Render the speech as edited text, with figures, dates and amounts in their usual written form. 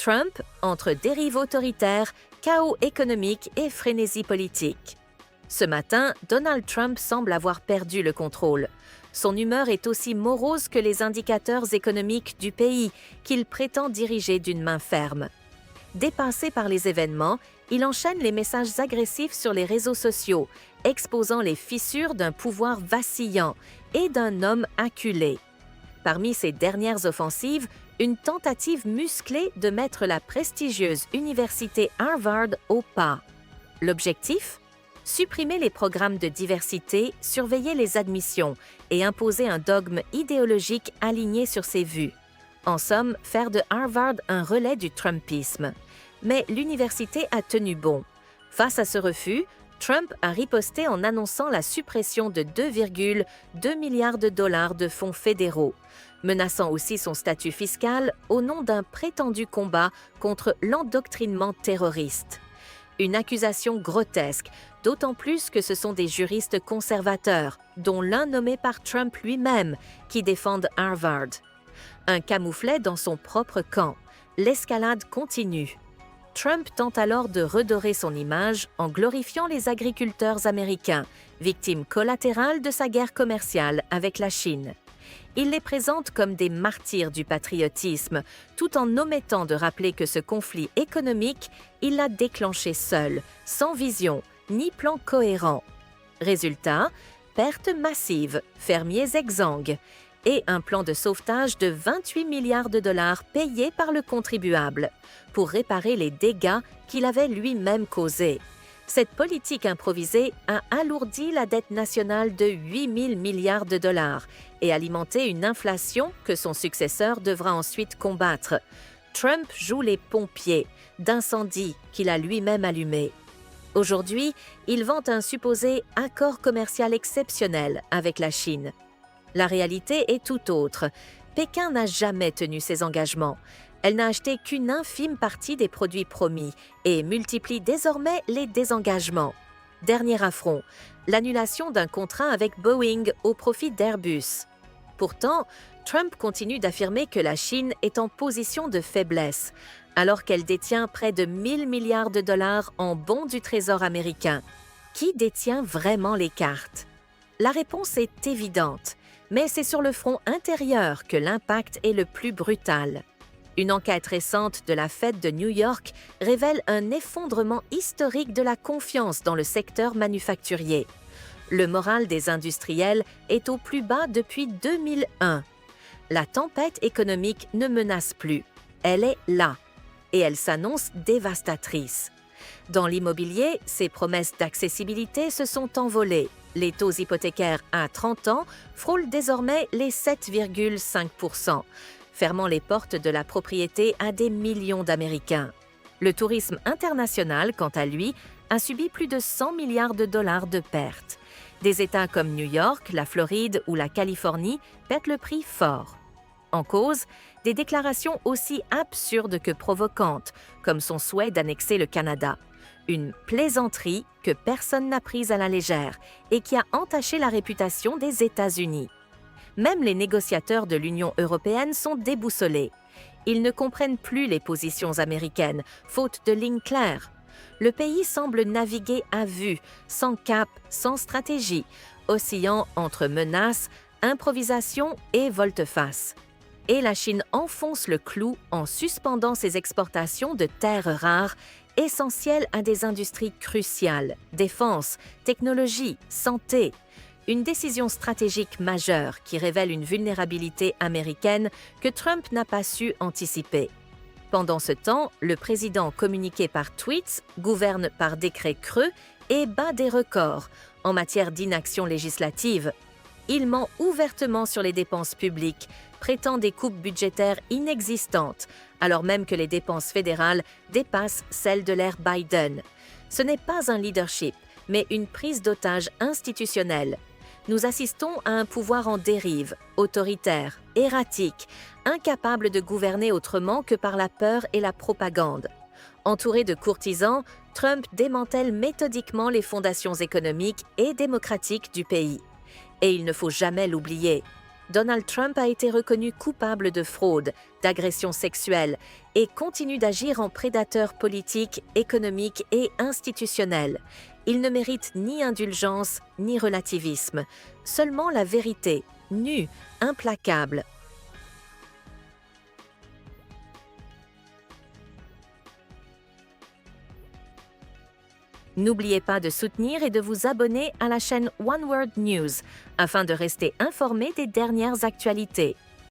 Trump entre dérive autoritaire, chaos économique et frénésie politique. Ce matin, Donald Trump semble avoir perdu le contrôle. Son humeur est aussi morose que les indicateurs économiques du pays qu'il prétend diriger d'une main ferme. Dépassé par les événements, il enchaîne les messages agressifs sur les réseaux sociaux, exposant les fissures d'un pouvoir vacillant et d'un homme acculé. Parmi ses dernières offensives, une tentative musclée de mettre la prestigieuse université Harvard au pas. L'objectif ? Supprimer les programmes de diversité, surveiller les admissions et imposer un dogme idéologique aligné sur ses vues. En somme, faire de Harvard un relais du Trumpisme. Mais l'université a tenu bon. Face à ce refus, Trump a riposté en annonçant la suppression de 2,2 milliards de dollars de fonds fédéraux, menaçant aussi son statut fiscal au nom d'un prétendu combat contre l'endoctrinement terroriste. Une accusation grotesque, d'autant plus que ce sont des juristes conservateurs, dont l'un nommé par Trump lui-même, qui défendent Harvard. Un camouflet dans son propre camp. L'escalade continue. Trump tente alors de redorer son image en glorifiant les agriculteurs américains, victimes collatérales de sa guerre commerciale avec la Chine. Il les présente comme des martyrs du patriotisme, tout en omettant de rappeler que ce conflit économique, il l'a déclenché seul, sans vision ni plan cohérent. Résultat, perte massive, fermiers exsangues, et un plan de sauvetage de 28 milliards de dollars payé par le contribuable pour réparer les dégâts qu'il avait lui-même causés. Cette politique improvisée a alourdi la dette nationale de 8 000 milliards de dollars et alimenté une inflation que son successeur devra ensuite combattre. Trump joue les pompiers d'incendies qu'il a lui-même allumés. Aujourd'hui, il vante un supposé accord commercial exceptionnel avec la Chine. La réalité est tout autre. Pékin n'a jamais tenu ses engagements. Elle n'a acheté qu'une infime partie des produits promis et multiplie désormais les désengagements. Dernier affront, l'annulation d'un contrat avec Boeing au profit d'Airbus. Pourtant, Trump continue d'affirmer que la Chine est en position de faiblesse, alors qu'elle détient près de 1 000 milliards de dollars en bons du Trésor américain. Qui détient vraiment les cartes? La réponse est évidente, mais c'est sur le front intérieur que l'impact est le plus brutal. Une enquête récente de la Fed de New York révèle un effondrement historique de la confiance dans le secteur manufacturier. Le moral des industriels est au plus bas depuis 2001. La tempête économique ne menace plus. Elle est là. Et elle s'annonce dévastatrice. Dans l'immobilier, ces promesses d'accessibilité se sont envolées. Les taux hypothécaires à 30 ans frôlent désormais les 7,5%, fermant les portes de la propriété à des millions d'Américains. Le tourisme international, quant à lui, a subi plus de 100 milliards de dollars de pertes. Des États comme New York, la Floride ou la Californie perdent le prix fort. En cause, des déclarations aussi absurdes que provocantes, comme son souhait d'annexer le Canada. Une plaisanterie que personne n'a prise à la légère et qui a entaché la réputation des États-Unis. Même les négociateurs de l'Union européenne sont déboussolés. Ils ne comprennent plus les positions américaines, faute de lignes claires. Le pays semble naviguer à vue, sans cap, sans stratégie, oscillant entre menaces, improvisation et volte-face. Et la Chine enfonce le clou en suspendant ses exportations de terres rares, essentielles à des industries cruciales, défense, technologie, santé. Une décision stratégique majeure qui révèle une vulnérabilité américaine que Trump n'a pas su anticiper. Pendant ce temps, le président communiqué par tweets, gouverne par décret creux et bat des records en matière d'inaction législative. Il ment ouvertement sur les dépenses publiques, prétend des coupes budgétaires inexistantes, alors même que les dépenses fédérales dépassent celles de l'ère Biden. Ce n'est pas un leadership, mais une prise d'otage institutionnelle. Nous assistons à un pouvoir en dérive, autoritaire, erratique, incapable de gouverner autrement que par la peur et la propagande. Entouré de courtisans, Trump démantèle méthodiquement les fondations économiques et démocratiques du pays. Et il ne faut jamais l'oublier. Donald Trump a été reconnu coupable de fraude, d'agression sexuelle et continue d'agir en prédateur politique, économique et institutionnel. Il ne mérite ni indulgence ni relativisme, seulement la vérité, nue, implacable. N'oubliez pas de soutenir et de vous abonner à la chaîne One World News afin de rester informé des dernières actualités.